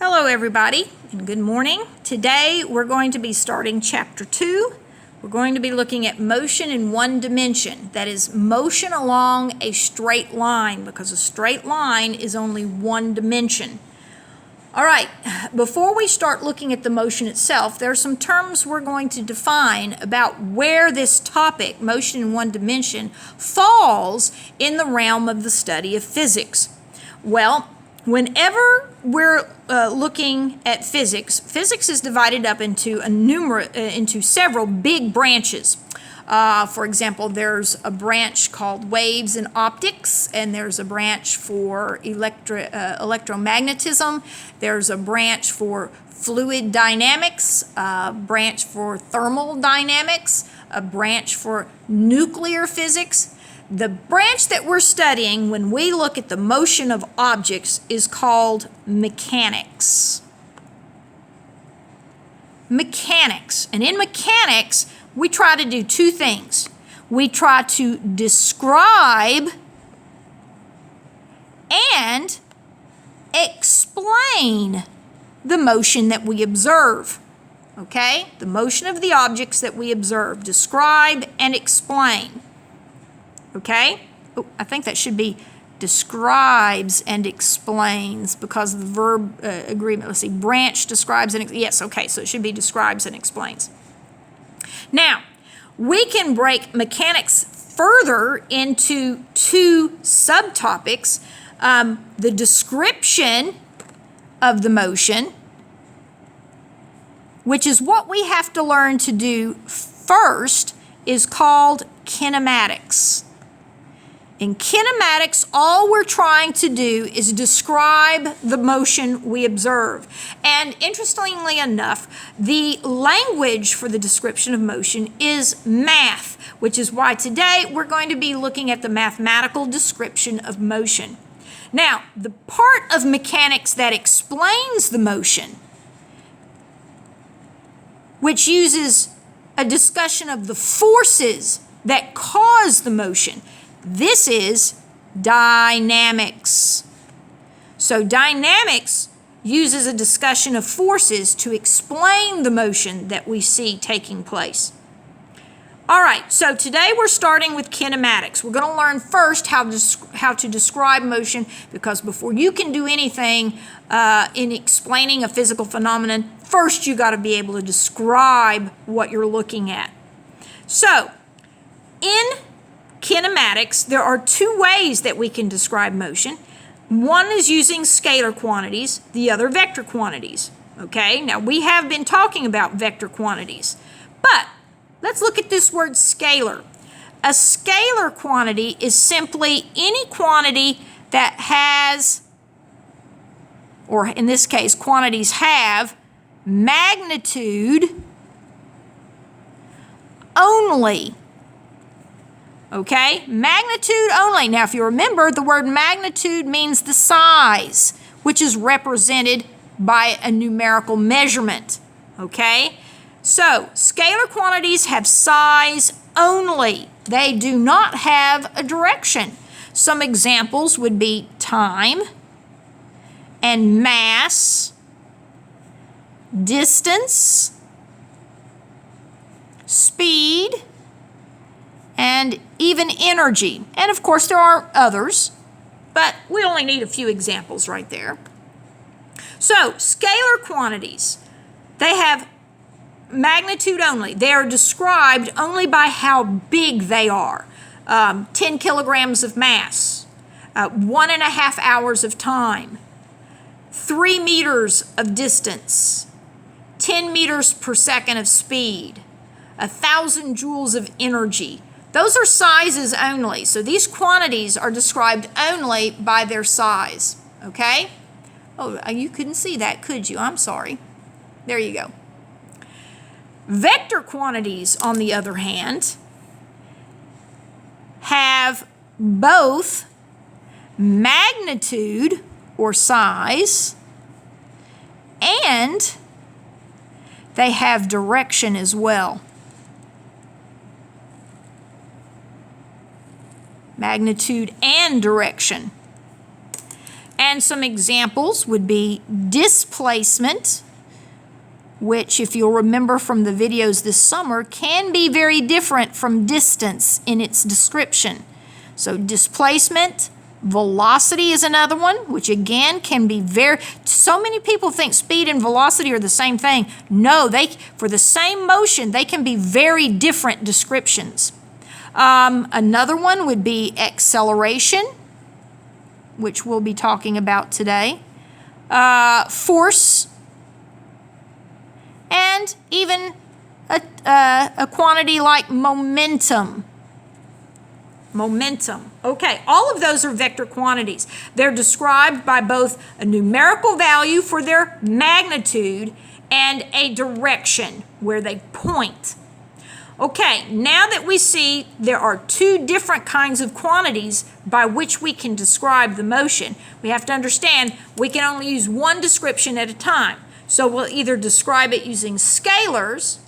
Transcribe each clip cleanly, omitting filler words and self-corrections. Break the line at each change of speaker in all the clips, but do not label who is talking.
Hello everybody and good morning. Today we're going to be starting chapter 2. We're going to be looking at motion in one dimension. That is motion along a straight line because a straight line is only one dimension. All right, before we start looking at the motion itself, there are some terms we're going to define about where this topic, motion in one dimension, falls in the realm of the study of physics. Well, whenever we're looking at physics, physics is divided up into several big branches. For example, there's a branch called waves and optics, and there's a branch for electromagnetism. There's a branch for fluid dynamics, a branch for thermal dynamics, a branch for nuclear physics. The branch that we're studying when we look at the motion of objects is called mechanics. Mechanics. And in mechanics, we try to do two things. We try to describe and explain the motion that we observe. Okay? The motion of the objects that we observe. Describe and explain. Okay? Oh, I think that should be describes and explains because of the verb agreement. Let's see, branch describes and yes, okay, so it should be describes and explains. Now, we can break mechanics further into two subtopics. The description of the motion, which is what we have to learn to do first, is called kinematics. In kinematics, all we're trying to do is describe the motion we observe. And interestingly enough, the language for the description of motion is math, which is why today we're going to be looking at the mathematical description of motion. Now, the part of mechanics that explains the motion, which uses a discussion of the forces that cause the motion, this is dynamics. So dynamics uses a discussion of forces to explain the motion that we see taking place. All right, so today we're starting with kinematics. We're going to learn first how to describe motion, because before you can do anything in explaining a physical phenomenon, first you got to be able to describe what you're looking at. So, in kinematics, there are two ways that we can describe motion. One is using scalar quantities, the other vector quantities. Okay, now we have been talking about vector quantities, but let's look at this word scalar. A scalar quantity is simply any quantity that has, or in this case, quantities have magnitude only. Okay, magnitude only. Now, if you remember, the word magnitude means the size, which is represented by a numerical measurement. Okay, so scalar quantities have size only. They do not have a direction. Some examples would be time and mass, distance, speed, and even energy. And of course there are others, but we only need a few examples right there. So scalar quantities, they have magnitude only. They are described only by how big they are. 10 kilograms of mass, 1.5 hours of time, 3 meters of distance, 10 meters per second of speed, 1,000 joules of energy. Those are sizes only. So these quantities are described only by their size. Okay? Oh, you couldn't see that, could you? I'm sorry. There you go. Vector quantities, on the other hand, have both magnitude or size and they have direction as well. Magnitude and direction. And some examples would be displacement, which, if you'll remember from the videos this summer, can be very different from distance in its description. So displacement, velocity is another one, which again can be so many people think speed and velocity are the same thing. No, for the same motion, they can be very different descriptions. Another one would be acceleration, which we'll be talking about today. Force, and even a quantity like momentum. Momentum. Okay, all of those are vector quantities. They're described by both a numerical value for their magnitude and a direction where they point. Okay, now that we see there are two different kinds of quantities by which we can describe the motion, we have to understand we can only use one description at a time. So we'll either describe it using scalars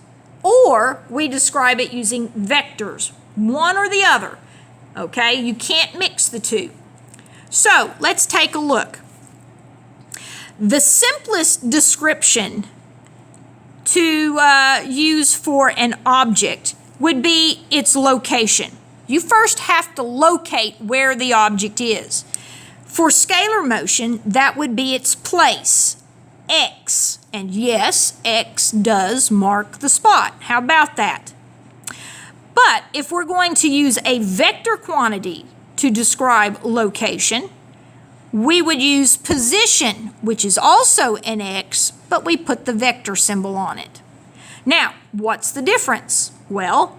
or we describe it using vectors, one or the other. Okay, you can't mix the two. So let's take a look. The simplest description to use for an object would be its location. You first have to locate where the object is. For scalar motion, that would be its place. X, and yes, X does mark the spot. How about that? But if we're going to use a vector quantity to describe location, we would use position, which is also an X, but we put the vector symbol on it. Now, what's the difference? Well,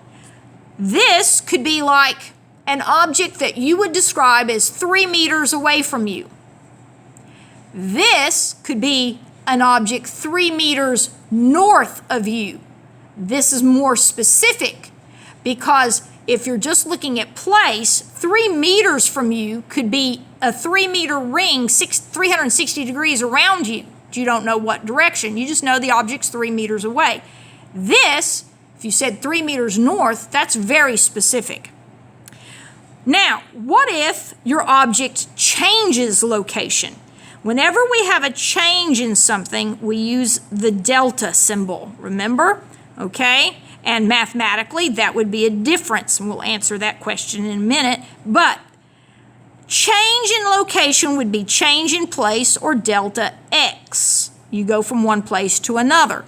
this could be like an object that you would describe as 3 meters away from you. This could be an object 3 meters north of you. This is more specific because if you're just looking at place, 3 meters from you could be a 3-meter ring 360 degrees around you. You don't know what direction. You just know the object's 3 meters away. This, if you said 3 meters north, that's very specific. Now, what if your object changes location? Whenever we have a change in something, we use the delta symbol, remember? Okay? And mathematically, that would be a difference, and we'll answer that question in a minute. But change in location would be change in place, or delta x. You go from one place to another.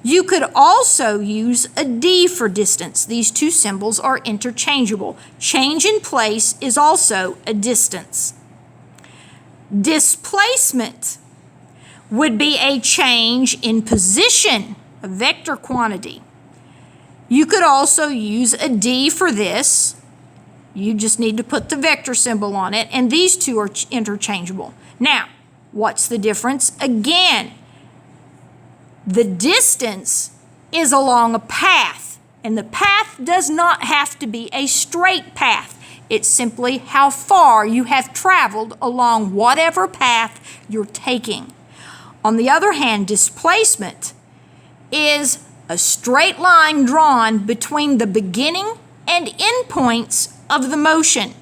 You could also use a D for distance. These two symbols are interchangeable. Change in place is also a distance. Displacement would be a change in position, a vector quantity. You could also use a D for this. You just need to put the vector symbol on it, and these two are interchangeable. Now, what's the difference? Again, the distance is along a path, and the path does not have to be a straight path. It's simply how far you have traveled along whatever path you're taking. On the other hand, displacement is a straight line drawn between the beginning and end points of the motion.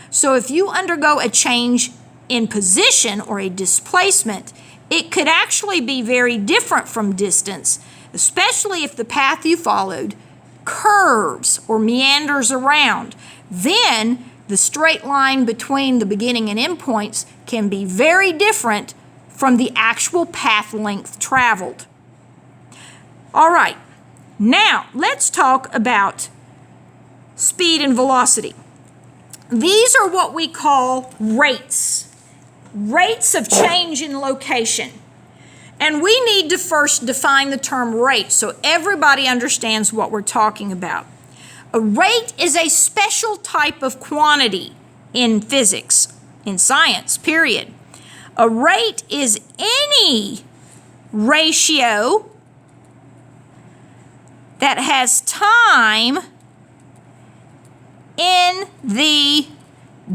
So if you undergo a change in position or a displacement, it could actually be very different from distance, especially if the path you followed curves or meanders around. Then the straight line between the beginning and end points can be very different from the actual path length traveled. All right, now let's talk about speed and velocity. These are what we call rates, rates of change in location. And we need to first define the term rate so everybody understands what we're talking about. A rate is a special type of quantity in physics, in science, period. A rate is any ratio that has time in the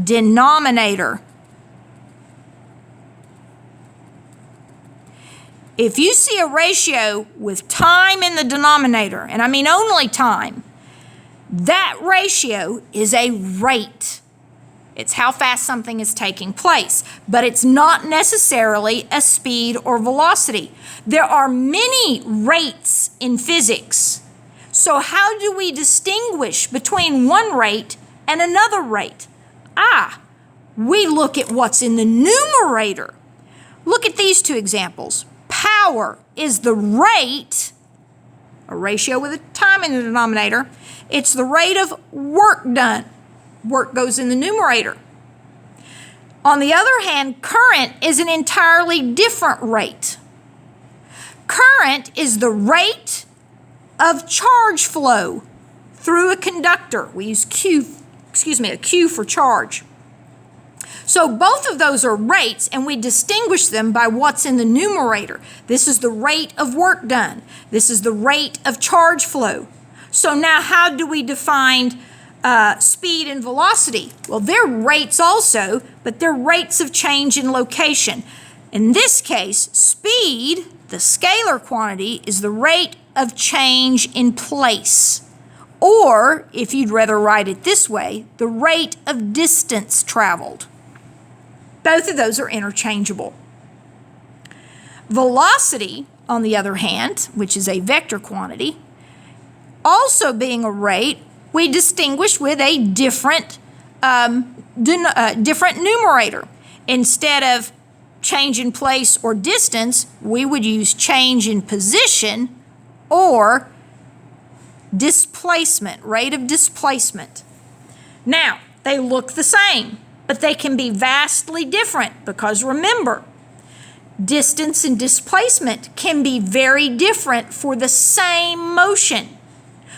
denominator. If you see a ratio with time in the denominator, and I mean only time, that ratio is a rate. It's how fast something is taking place, but it's not necessarily a speed or velocity. There are many rates in physics. So how do we distinguish between one rate and another rate? We look at what's in the numerator. Look at these two examples. Power is the rate, a ratio with a time in the denominator. It's the rate of work done. Work goes in the numerator. On the other hand, current is an entirely different rate. Current is the rate of charge flow through a conductor. We use a Q for charge. So both of those are rates, and we distinguish them by what's in the numerator. This is the rate of work done. This is the rate of charge flow. So now how do we define speed and velocity? Well, they're rates also, but they're rates of change in location. In this case, speed, the scalar quantity, is the rate of change in place. Or, if you'd rather write it this way, the rate of distance traveled. Both of those are interchangeable. Velocity, on the other hand, which is a vector quantity, also being a rate, we distinguish with a different numerator. Instead of change in place or distance, we would use change in position or displacement, rate of displacement. Now, they look the same, but they can be vastly different because remember, distance and displacement can be very different for the same motion.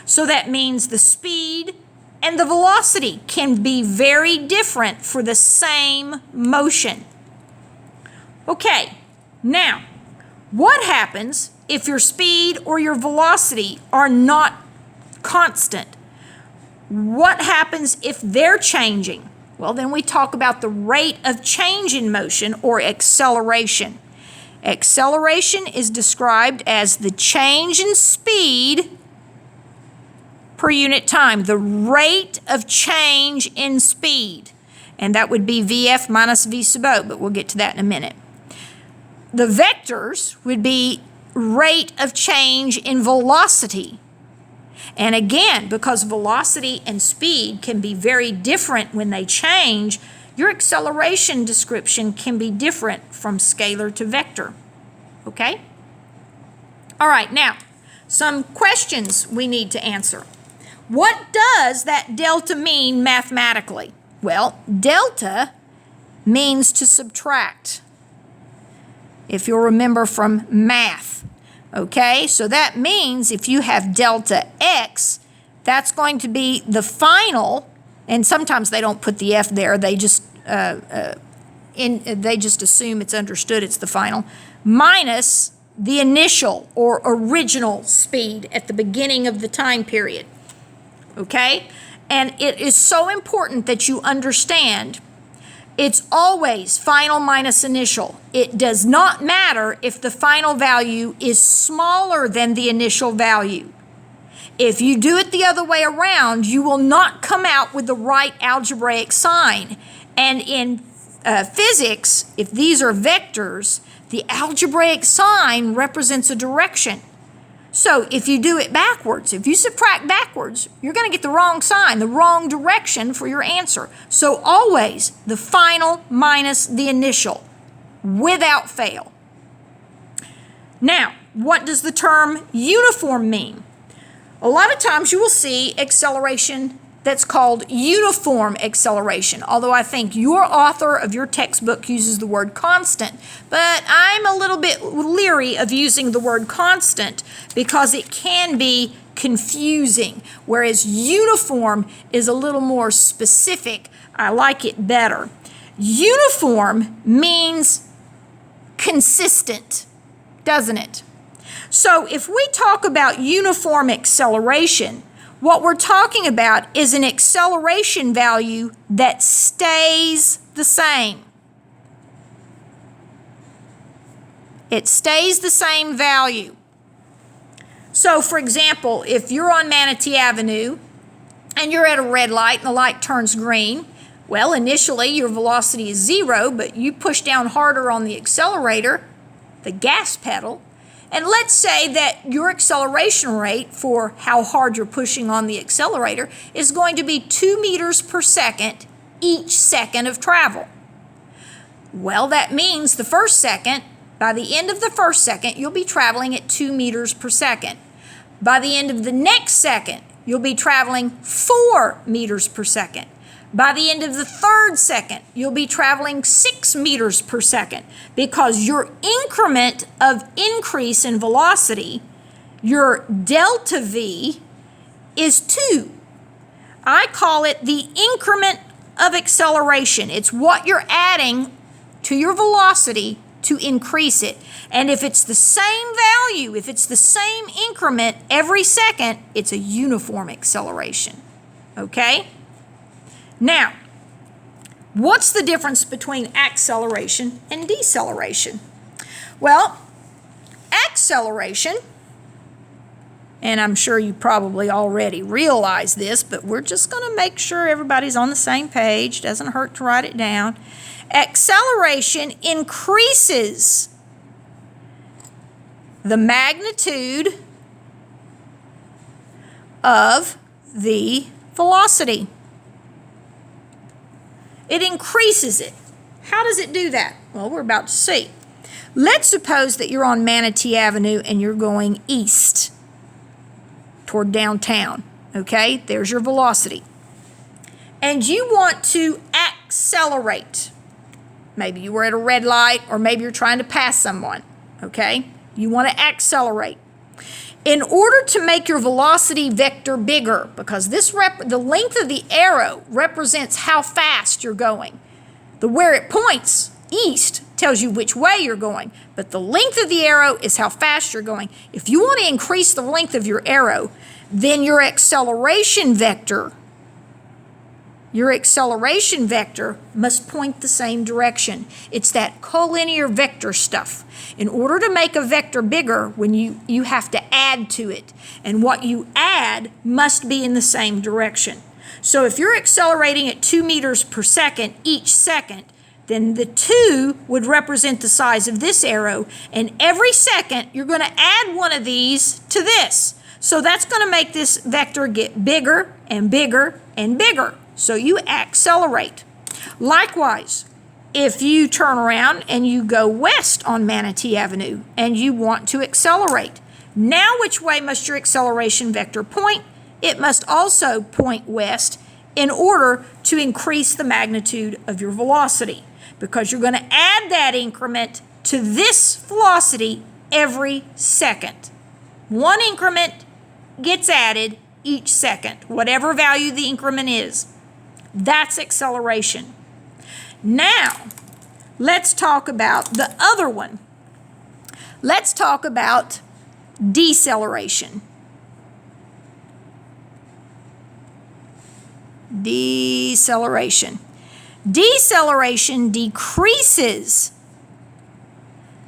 So that means the speed and the velocity can be very different for the same motion. Okay, now, what happens if your speed or your velocity are not constant? What happens if they're changing? Well, then we talk about the rate of change in motion or acceleration. Acceleration is described as the change in speed per unit time, the rate of change in speed. And that would be VF minus V sub O, but we'll get to that in a minute. The vectors would be rate of change in velocity. And again, because velocity and speed can be very different when they change, your acceleration description can be different from scalar to vector. Okay? All right, now, some questions we need to answer. What does that delta mean mathematically? Well, delta means to subtract, if you'll remember from math. Okay, so that means if you have delta x, that's going to be the final, and sometimes they don't put the f there, they just assume it's understood it's the final, minus the initial or original speed at the beginning of the time period. Okay, and it is so important that you understand it's always final minus initial. It does not matter if the final value is smaller than the initial value. If you do it the other way around, you will not come out with the right algebraic sign. And in physics, if these are vectors, the algebraic sign represents a direction. So if you do it backwards, if you subtract backwards, you're going to get the wrong sign, the wrong direction for your answer. So always the final minus the initial, without fail. Now, what does the term uniform mean? A lot of times you will see acceleration that's called uniform acceleration, although I think your author of your textbook uses the word constant, but I'm a little bit leery of using the word constant because it can be confusing, whereas uniform is a little more specific. I like it better. Uniform means consistent, doesn't it? So if we talk about uniform acceleration, what we're talking about is an acceleration value that stays the same. It stays the same value. So, for example, if you're on Manatee Avenue and you're at a red light and the light turns green, Well, initially your velocity is 0, but you push down harder on the accelerator, the gas pedal, and let's say that your acceleration rate for how hard you're pushing on the accelerator is going to be 2 meters per second each second of travel. Well, that means the first second, by the end of the first second, you'll be traveling at 2 meters per second. By the end of the next second, you'll be traveling 4 meters per second. By the end of the third second, you'll be traveling 6 meters per second because your increment of increase in velocity, your delta V, is 2. I call it the increment of acceleration. It's what you're adding to your velocity to increase it. And if it's the same value, if it's the same increment every second, it's a uniform acceleration. Okay? Now, what's the difference between acceleration and deceleration? Well, acceleration, and I'm sure you probably already realize this, but we're just going to make sure everybody's on the same page. Doesn't hurt to write it down. Acceleration increases the magnitude of the velocity. It increases it. How does it do that? Well, we're about to see. Let's suppose that you're on Manatee Avenue and you're going east toward downtown. Okay, there's your velocity. And you want to accelerate. Maybe you were at a red light, or maybe you're trying to pass someone. Okay, you want to accelerate. In order to make your velocity vector bigger, because the length of the arrow represents how fast you're going. Where it points, east, tells you which way you're going, but the length of the arrow is how fast you're going. If you want to increase the length of your arrow, then your acceleration vector must point the same direction. It's that collinear vector stuff. In order to make a vector bigger, when you have to add to it, and what you add must be in the same direction. So if you're accelerating at 2 meters per second each second, then the 2 would represent the size of this arrow, and every second you're going to add one of these to this. So that's going to make this vector get bigger and bigger and bigger. So you accelerate. Likewise, if you turn around and you go west on Manatee Avenue and you want to accelerate, now which way must your acceleration vector point? It must also point west in order to increase the magnitude of your velocity, because you're going to add that increment to this velocity every second. One increment gets added each second, whatever value the increment is. That's acceleration. Now, let's talk about the other one. Let's talk about deceleration. Deceleration. Deceleration decreases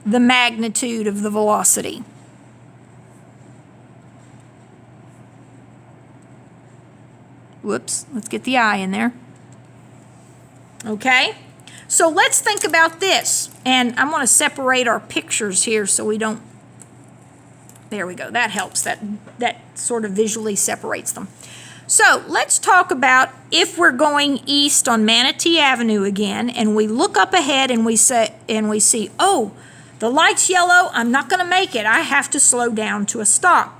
the magnitude of the velocity. Whoops, let's get the I in there. Okay, so let's think about this. And I'm going to separate our pictures here so we don't, there we go, that helps. That sort of visually separates them. So let's talk about if we're going east on Manatee Avenue again, and we look up ahead and we see, oh, the light's yellow, I'm not going to make it. I have to slow down to a stop.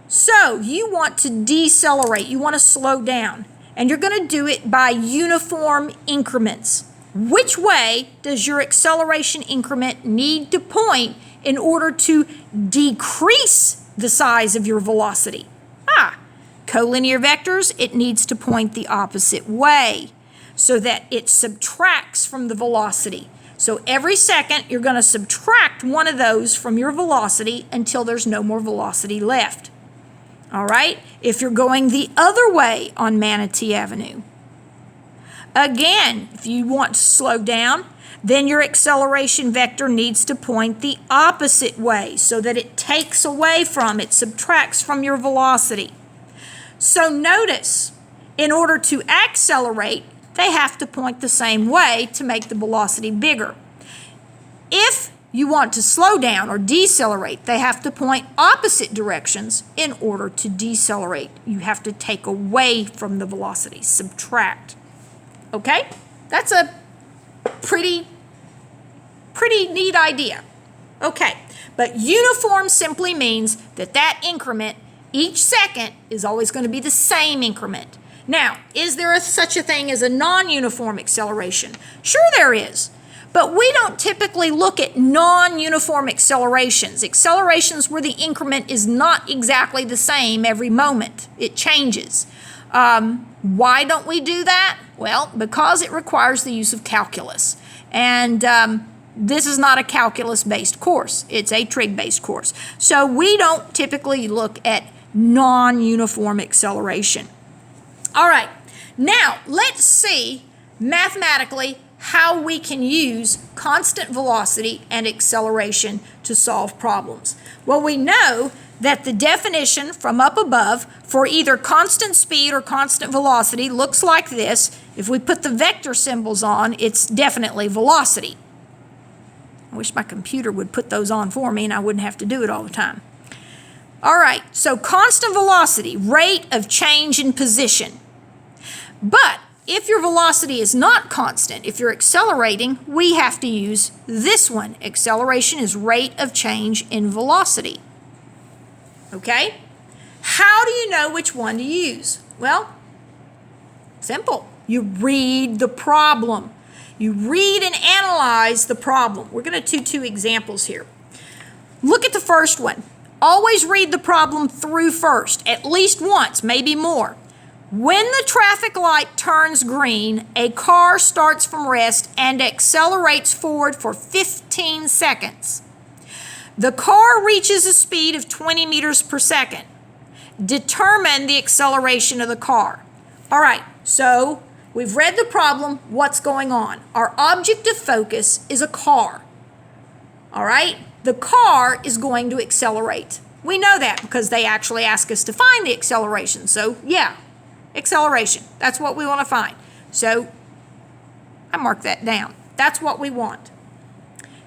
So you want to decelerate, you want to slow down, and you're going to do it by uniform increments. Which way does your acceleration increment need to point in order to decrease the size of your velocity? Collinear vectors, it needs to point the opposite way so that it subtracts from the velocity. So every second, you're going to subtract one of those from your velocity until there's no more velocity left. All right? If you're going the other way on Manatee Avenue, again, if you want to slow down, then your acceleration vector needs to point the opposite way so that it takes away from, it subtracts from your velocity. So notice, in order to accelerate, they have to point the same way to make the velocity bigger. If you want to slow down or decelerate, they have to point opposite directions in order to decelerate. You have to take away from the velocity, subtract. Okay? That's a pretty neat idea. Okay, but uniform simply means that that increment each second is always going to be the same increment. Now, is there such a thing as a non-uniform acceleration? Sure there is, but we don't typically look at non-uniform accelerations. Accelerations where the increment is not exactly the same every moment. It changes. Why don't we do that? Well, because it requires the use of calculus. And this is not a calculus-based course. It's a trig-based course. So we don't typically look at non-uniform acceleration. All right, now let's see mathematically how we can use constant velocity and acceleration to solve problems. Well, we know that the definition from up above for either constant speed or constant velocity looks like this. If we put the vector symbols on, it's definitely velocity. I wish my computer would put those on for me and I wouldn't have to do it all the time. All right, so constant velocity, rate of change in position. But if your velocity is not constant, if you're accelerating, we have to use this one. Acceleration is rate of change in velocity. Okay? How do you know which one to use? Well, simple. You read the problem. You read and analyze the problem. We're going to do two examples here. Look at the first one. Always read the problem through first, at least once, maybe more. When the traffic light turns green, a car starts from rest and accelerates forward for 15 seconds. The car reaches a speed of 20 meters per second. Determine the acceleration of the car. All right, so we've read the problem. What's going on? Our object of focus is a car. All right? The car is going to accelerate. We know that because they actually ask us to find the acceleration. So, yeah, acceleration. That's what we want to find. So, I mark that down. That's what we want.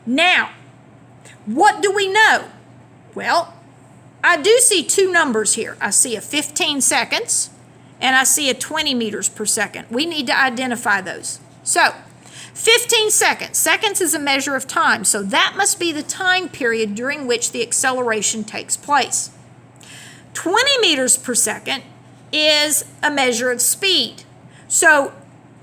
Now, what do we know? Well, I do see two numbers here. I see a 15 seconds and I see a 20 meters per second. We need to identify those. So, 15 seconds. Seconds is a measure of time, so that must be the time period during which the acceleration takes place. 20 meters per second is a measure of speed. So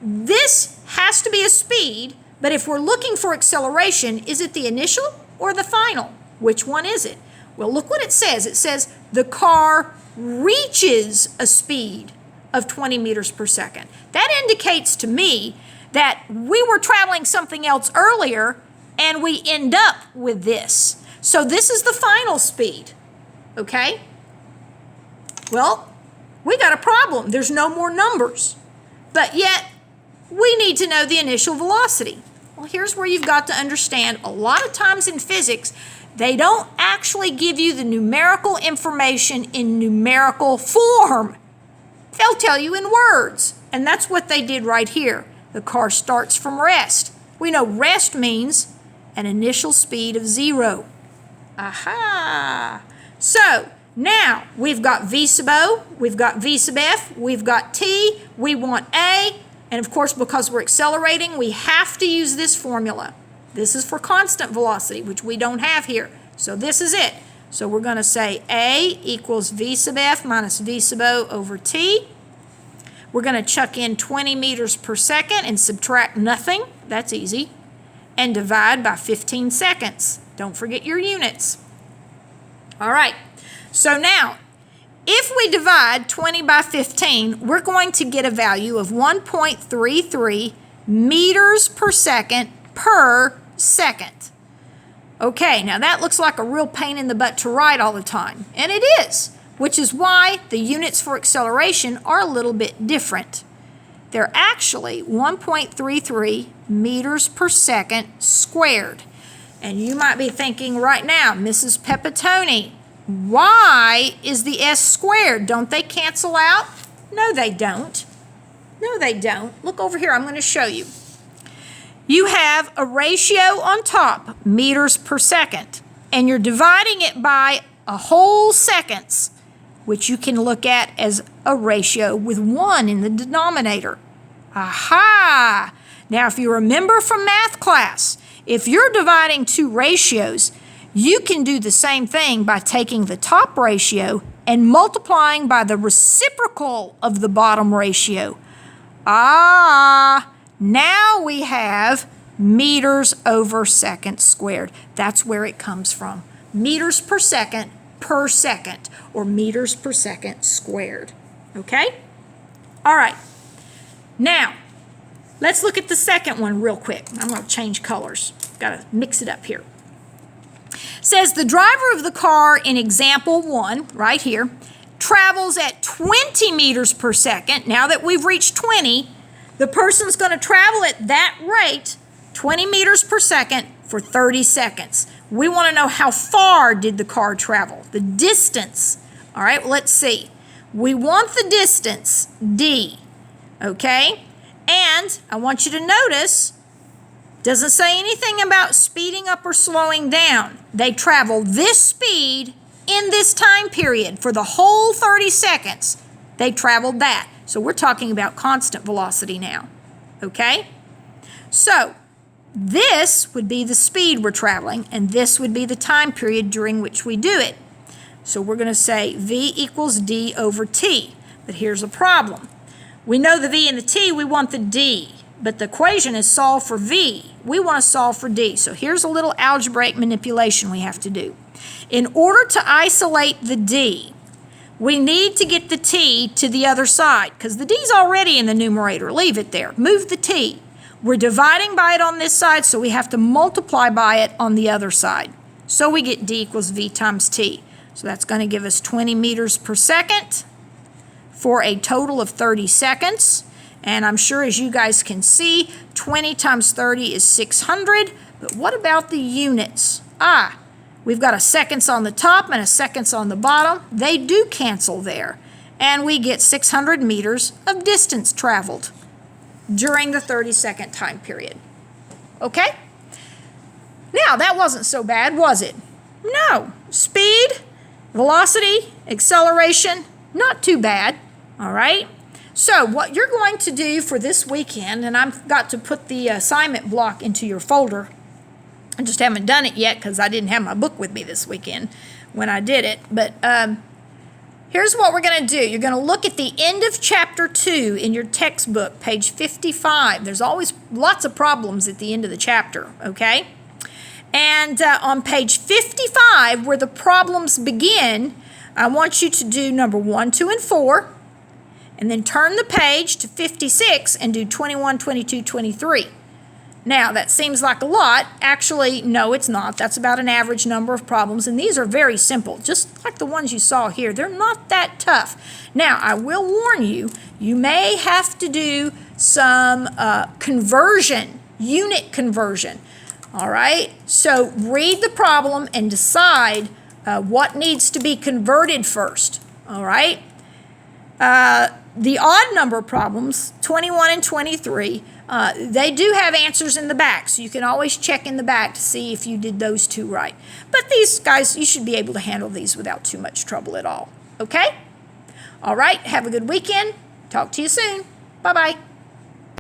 this has to be a speed, but if we're looking for acceleration, is it the initial or the final? Which one is it? Well, look what it says. It says the car reaches a speed of 20 meters per second. That indicates to me that we were traveling something else earlier and we end up with this. So this is the final speed, okay? Well, we got a problem. There's no more numbers, but yet we need to know the initial velocity. Well, here's where you've got to understand a lot of times in physics, they don't actually give you the numerical information in numerical form. They'll tell you in words, and that's what they did right here. The car starts from rest. We know rest means an initial speed of 0. Aha! So, now we've got V sub O, we've got V sub F, we've got T, we want A, and of course because we're accelerating, we have to use this formula. This is for constant velocity, which we don't have here. So this is it. So we're going to say A equals V sub F minus V sub O over T. We're going to chuck in 20 meters per second and subtract nothing. That's easy. And divide by 15 seconds. Don't forget your units. All right. So now, if we divide 20 by 15, we're going to get a value of 1.33 meters per second per second. Okay, now that looks like a real pain in the butt to write all the time. And it is, which is why the units for acceleration are a little bit different. They're actually 1.33 meters per second squared. And you might be thinking right now, Mrs. Pepitone, why is the S squared? Don't they cancel out? No, they don't. No, they don't. Look over here. I'm going to show you. You have a ratio on top, meters per second, and you're dividing it by a whole seconds, which you can look at as a ratio with 1 in the denominator. Aha! Now, if you remember from math class, if you're dividing two ratios, you can do the same thing by taking the top ratio and multiplying by the reciprocal of the bottom ratio. Ah, now we have meters over seconds squared. That's where it comes from. Meters per second, or meters per second squared. Okay? All right. Now, let's look at the second one real quick. I'm going to change colors. Got to mix it up here. Says the driver of the car in example 1, right here, travels at 20 meters per second. Now that we've reached 20, the person's going to travel at that rate, 20 meters per second, for 30 seconds. We want to know how far did the car travel, the distance. All right, well, let's see. We want the distance, D, okay? And I want you to notice, doesn't say anything about speeding up or slowing down. They travel this speed in this time period for the whole 30 seconds. They traveled that. So we're talking about constant velocity now, okay? So this would be the speed we're traveling, and this would be the time period during which we do it. So we're going to say V equals D over T. But here's a problem. We know the V and the T, we want the D. But the equation is solve for V. We want to solve for D. So here's a little algebraic manipulation we have to do. In order to isolate the D, we need to get the T to the other side, because the D's already in the numerator. Leave it there. Move the T. We're dividing by it on this side, so we have to multiply by it on the other side. So we get D equals V times T. So that's going to give us 20 meters per second for a total of 30 seconds. And I'm sure, as you guys can see, 20 times 30 is 600. But what about the units? We've got a seconds on the top and a seconds on the bottom. They do cancel there. And we get 600 meters of distance traveled during the 30-second time period. Okay? Now, that wasn't so bad, was it? No. Speed, velocity, acceleration, not too bad. All right? So what you're going to do for this weekend, and I've got to put the assignment block into your folder. I just haven't done it yet because I didn't have my book with me this weekend when I did it. But here's what we're going to do. You're going to look at the end of chapter 2 in your textbook, page 55. There's always lots of problems at the end of the chapter, okay? And on page 55, where the problems begin, I want you to do number 1, 2, and 4. And then turn the page to 56 and do 21, 22, 23. Now, that seems like a lot. Actually, no, it's not. That's about an average number of problems, and these are very simple, just like the ones you saw here. They're not that tough. Now, I will warn you, you may have to do some conversion, unit conversion. All right? So read the problem and decide what needs to be converted first. All right? The odd number problems, 21 and 23, they do have answers in the back, so you can always check in the back to see if you did those two right. But these guys, you should be able to handle these without too much trouble at all. Okay? All right, have a good weekend. Talk to you soon. Bye-bye.